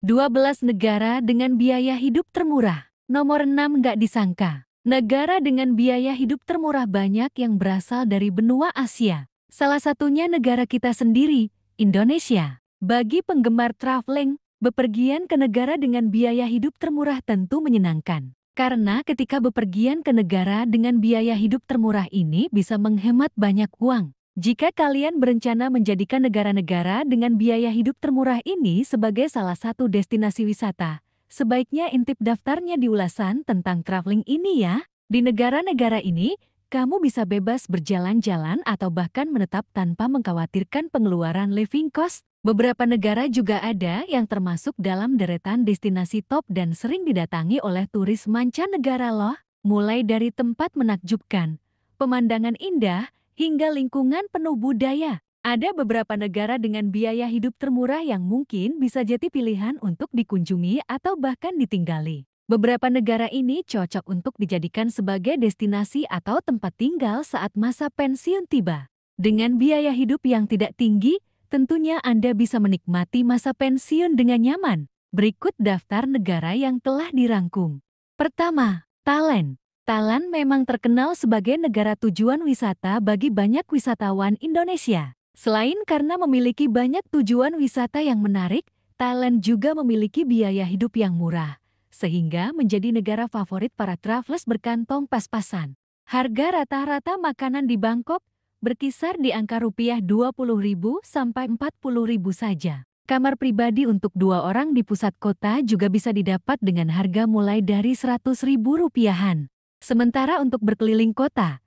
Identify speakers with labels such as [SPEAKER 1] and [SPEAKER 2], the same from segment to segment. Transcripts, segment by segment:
[SPEAKER 1] 12 negara dengan biaya hidup termurah. Nomor 6 nggak disangka. Negara dengan biaya hidup termurah banyak yang berasal dari benua Asia. Salah satunya negara kita sendiri, Indonesia. Bagi penggemar traveling, bepergian ke negara dengan biaya hidup termurah tentu menyenangkan. Karena ketika bepergian ke negara dengan biaya hidup termurah ini bisa menghemat banyak uang. Jika kalian berencana menjadikan negara-negara dengan biaya hidup termurah ini sebagai salah satu destinasi wisata, sebaiknya intip daftarnya di ulasan tentang traveling ini ya. Di negara-negara ini, kamu bisa bebas berjalan-jalan atau bahkan menetap tanpa mengkhawatirkan pengeluaran living cost. Beberapa negara juga ada yang termasuk dalam deretan destinasi top dan sering didatangi oleh turis mancanegara loh. Mulai dari tempat menakjubkan, pemandangan indah, hingga lingkungan penuh budaya. Ada beberapa negara dengan biaya hidup termurah yang mungkin bisa jadi pilihan untuk dikunjungi atau bahkan ditinggali. Beberapa negara ini cocok untuk dijadikan sebagai destinasi atau tempat tinggal saat masa pensiun tiba. Dengan biaya hidup yang tidak tinggi, tentunya Anda bisa menikmati masa pensiun dengan nyaman. Berikut daftar negara yang telah dirangkum. Pertama, Thailand. Thailand memang terkenal sebagai negara tujuan wisata bagi banyak wisatawan Indonesia. Selain karena memiliki banyak tujuan wisata yang menarik, Thailand juga memiliki biaya hidup yang murah, sehingga menjadi negara favorit para travelers berkantong pas-pasan. Harga rata-rata makanan di Bangkok berkisar di angka rupiah 20.000 sampai 40.000 saja. Kamar pribadi untuk 2 orang di pusat kota juga bisa didapat dengan harga mulai dari 100.000 rupiahan. Sementara untuk berkeliling kota,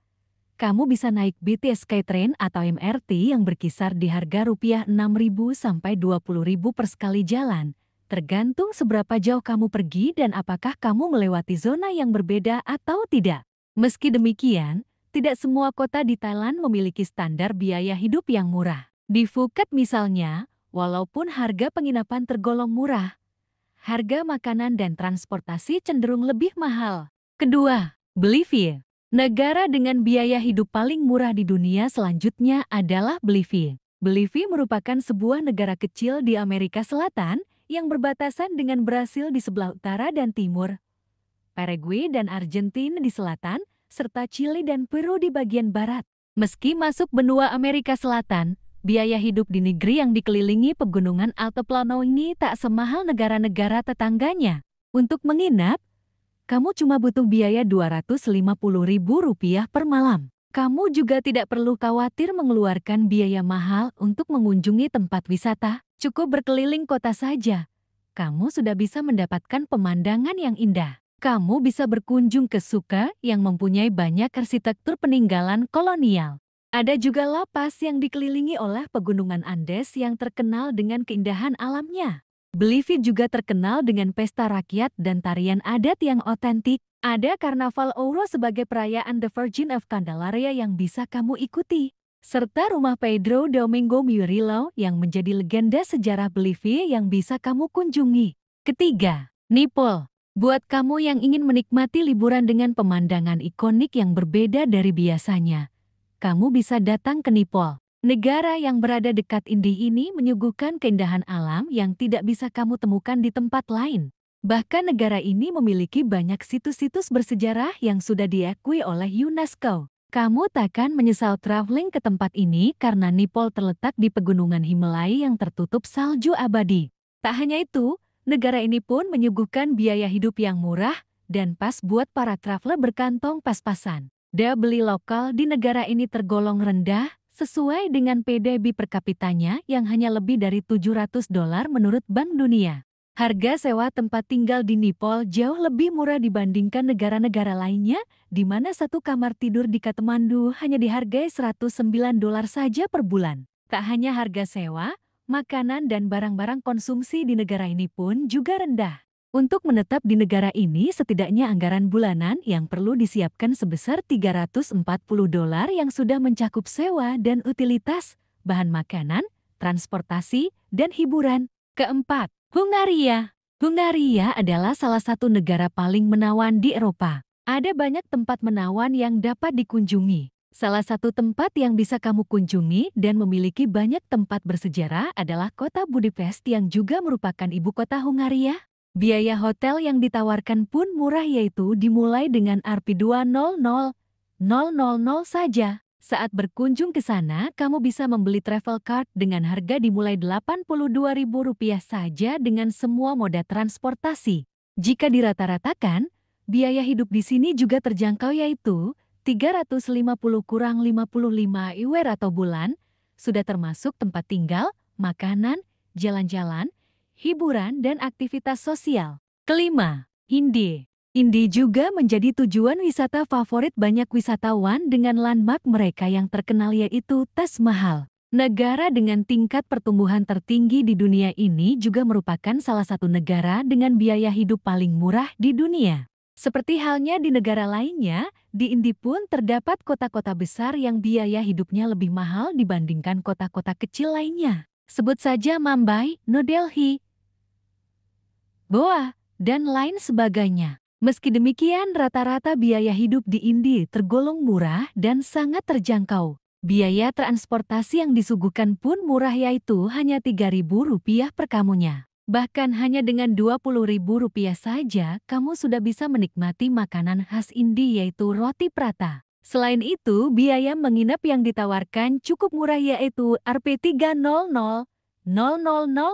[SPEAKER 1] kamu bisa naik BTS Skytrain atau MRT yang berkisar di harga rupiah 6.000 sampai 20.000 per sekali jalan, tergantung seberapa jauh kamu pergi dan apakah kamu melewati zona yang berbeda atau tidak. Meski demikian, tidak semua kota di Thailand memiliki standar biaya hidup yang murah. Di Phuket misalnya, walaupun harga penginapan tergolong murah, harga makanan dan transportasi cenderung lebih mahal. Kedua, Bolivia. Negara dengan biaya hidup paling murah di dunia selanjutnya adalah Bolivia. Bolivia merupakan sebuah negara kecil di Amerika Selatan yang berbatasan dengan Brasil di sebelah utara dan timur, Paraguay dan Argentina di selatan, serta Chili dan Peru di bagian barat. Meski masuk benua Amerika Selatan, biaya hidup di negeri yang dikelilingi pegunungan Altiplano ini tak semahal negara-negara tetangganya. Untuk menginap, kamu cuma butuh biaya Rp250.000 per malam. Kamu juga tidak perlu khawatir mengeluarkan biaya mahal untuk mengunjungi tempat wisata. Cukup berkeliling kota saja, kamu sudah bisa mendapatkan pemandangan yang indah. Kamu bisa berkunjung ke Suca yang mempunyai banyak arsitektur peninggalan kolonial. Ada juga La Paz yang dikelilingi oleh pegunungan Andes yang terkenal dengan keindahan alamnya. Bolivia juga terkenal dengan pesta rakyat dan tarian adat yang otentik. Ada Karnaval Ouro sebagai perayaan The Virgin of Candelaria yang bisa kamu ikuti. Serta rumah Pedro Domingo Murillo yang menjadi legenda sejarah Bolivia yang bisa kamu kunjungi. Ketiga, Nepal. Buat kamu yang ingin menikmati liburan dengan pemandangan ikonik yang berbeda dari biasanya, kamu bisa datang ke Nepal. Negara yang berada dekat India ini menyuguhkan keindahan alam yang tidak bisa kamu temukan di tempat lain. Bahkan negara ini memiliki banyak situs-situs bersejarah yang sudah diakui oleh UNESCO. Kamu takkan menyesal traveling ke tempat ini karena Nepal terletak di pegunungan Himalaya yang tertutup salju abadi. Tak hanya itu, negara ini pun menyuguhkan biaya hidup yang murah dan pas buat para traveler berkantong pas-pasan. Daya beli lokal di negara ini tergolong rendah, sesuai dengan PDB per kapitanya yang hanya lebih dari $700 menurut Bank Dunia. Harga sewa tempat tinggal di Nepal jauh lebih murah dibandingkan negara-negara lainnya, di mana satu kamar tidur di Kathmandu hanya dihargai $109 saja per bulan. Tak hanya harga sewa, makanan dan barang-barang konsumsi di negara ini pun juga rendah. Untuk menetap di negara ini setidaknya anggaran bulanan yang perlu disiapkan sebesar $340 yang sudah mencakup sewa dan utilitas, bahan makanan, transportasi, dan hiburan. Keempat, Hungaria. Hungaria adalah salah satu negara paling menawan di Eropa. Ada banyak tempat menawan yang dapat dikunjungi. Salah satu tempat yang bisa kamu kunjungi dan memiliki banyak tempat bersejarah adalah kota Budapest yang juga merupakan ibu kota Hungaria. Biaya hotel yang ditawarkan pun murah yaitu dimulai dengan Rp200.000 saja. Saat berkunjung ke sana, kamu bisa membeli travel card dengan harga dimulai Rp82.000 saja dengan semua moda transportasi. Jika dirata-ratakan, biaya hidup di sini juga terjangkau yaitu 350 kurang 55 IWR atau bulan, sudah termasuk tempat tinggal, makanan, jalan-jalan, hiburan, dan aktivitas sosial. Kelima, Indi. Indi juga menjadi tujuan wisata favorit banyak wisatawan dengan landmark mereka yang terkenal yaitu Taj Mahal. Negara dengan tingkat pertumbuhan tertinggi di dunia ini juga merupakan salah satu negara dengan biaya hidup paling murah di dunia. Seperti halnya di negara lainnya, di Indi pun terdapat kota-kota besar yang biaya hidupnya lebih mahal dibandingkan kota-kota kecil lainnya. Sebut saja Mumbai, New Delhi, Goa, dan lain sebagainya. Meski demikian, rata-rata biaya hidup di Indi tergolong murah dan sangat terjangkau. Biaya transportasi yang disuguhkan pun murah yaitu hanya Rp3.000 per kamunya. Bahkan hanya dengan Rp20.000 saja, kamu sudah bisa menikmati makanan khas Indi yaitu roti prata. Selain itu, biaya menginap yang ditawarkan cukup murah yaitu Rp300.000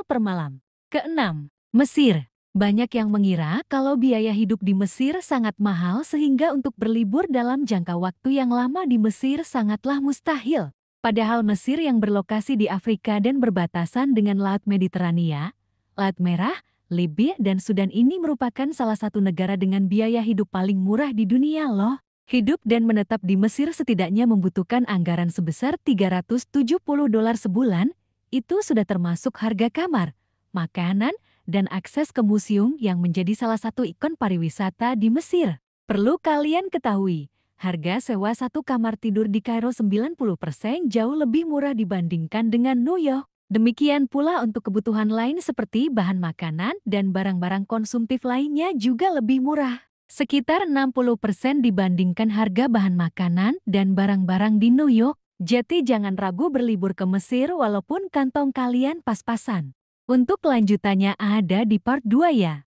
[SPEAKER 1] per malam. Keenam, Mesir. Banyak yang mengira kalau biaya hidup di Mesir sangat mahal sehingga untuk berlibur dalam jangka waktu yang lama di Mesir sangatlah mustahil. Padahal Mesir yang berlokasi di Afrika dan berbatasan dengan Laut Mediterania, Laut Merah, Libya, dan Sudan ini merupakan salah satu negara dengan biaya hidup paling murah di dunia loh. Hidup dan menetap di Mesir setidaknya membutuhkan anggaran sebesar $370 sebulan, itu sudah termasuk harga kamar, makanan, dan akses ke museum yang menjadi salah satu ikon pariwisata di Mesir. Perlu kalian ketahui, harga sewa satu kamar tidur di Kairo 90% jauh lebih murah dibandingkan dengan New York. Demikian pula untuk kebutuhan lain seperti bahan makanan dan barang-barang konsumtif lainnya juga lebih murah. Sekitar 60% dibandingkan harga bahan makanan dan barang-barang di New York. Jadi jangan ragu berlibur ke Mesir walaupun kantong kalian pas-pasan. Untuk lanjutannya ada di part 2 ya.